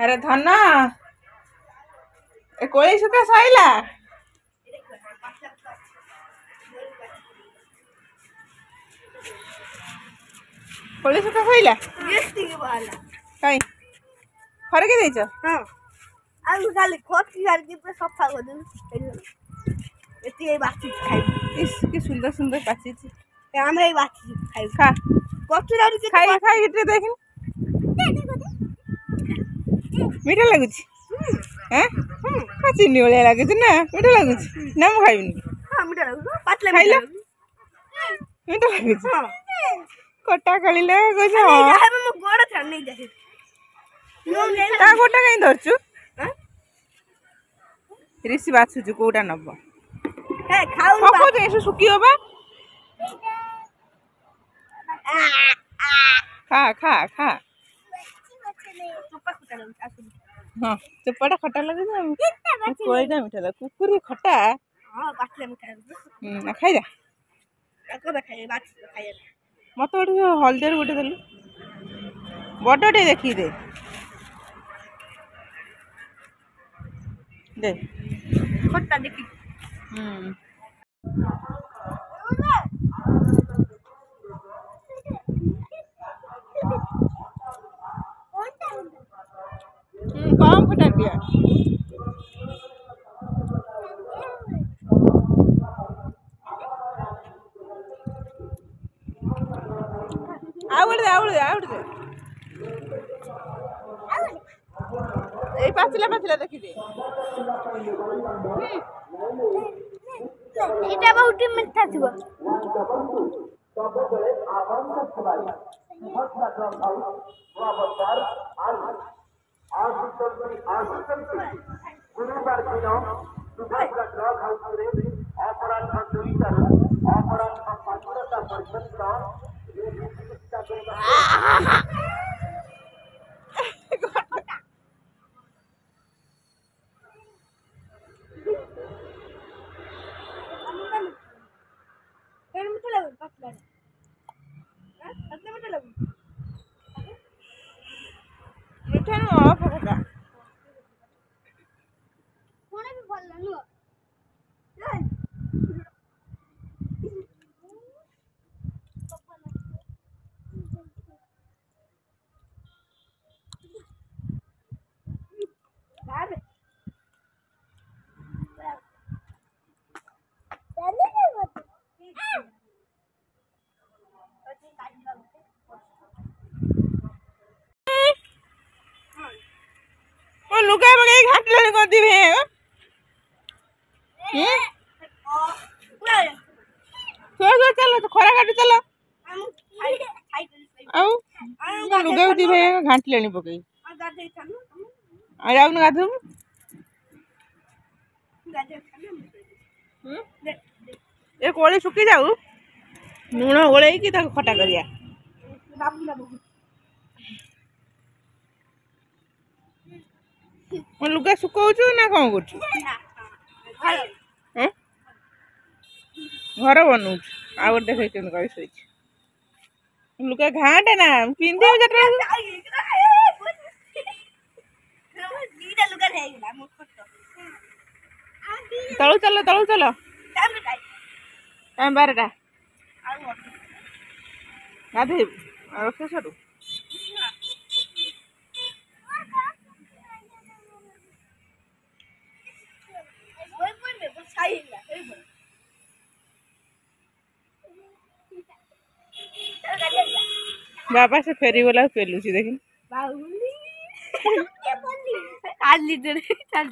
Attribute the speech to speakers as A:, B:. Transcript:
A: अरे धन ए कोई सुखा सैला कोई सुखा सैला कहीं फरके देछ
B: हां आलू खाली खोटी करके पूरा सफा कर दे एती बाची खाई
A: इस की सुंदर सुंदर पाची छी
B: हमरा ही बाची खाई
A: खा
B: कोठी दारू के
A: खाई खाई इतरे देखिन मीठा लागुची हैं चीनी वाला लागुची ना मीठा लागुची ना मु खाइबिनी
B: हां मीठा लागु पातला
A: खाइला मीठा लागुची
B: हां
A: कोटा कलिले कछ
B: हां मु गोड़ छान नहीं जाए
A: ता गोटा कहीं धरछु ऋषि बाछुछु कोटा नब
B: हे खाऊ
A: पको जे से सुकियो बा खा खा खा
B: चुप्पा खुटा लग आसु
A: हां चुप्पाटा खट्टा लगे ना कोइटा मीठा लगे कुकुरी खट्टा
B: हां पातला मीठा
A: ना खाइ जा
B: एको खाइ बाची खाइ
A: मत गोटे हल्दी गोटे देलु बड़टे देखी दे दे
B: खट्टा देखि
A: कम खट्टा दिया आवड़ पाचिला पाचिला देखी दे
B: एटा बहुत मिठा थिबो
A: मीठा न फटा
B: कोने भी भल नु
A: लुका बगे घाटले कर दिबे चलो चलो तो खरा काटी चलो आउ लुगा दिबे घाटले पकई आ जाऊ न गाधु ए कोली सुकी जाऊ लूण ओळई की ताको खटा करिया मैं लुगा सुकाउछु ना कौन करछु घर बनऊ आ गोटे देखै कई सही लुगा घाटे ना पिंदे जटरा तळू चलो टाइम 12टा गाधे रखे सरू बाबा से फेरी वाला पेलुची देखिन
B: बाहुली आज लीटर चल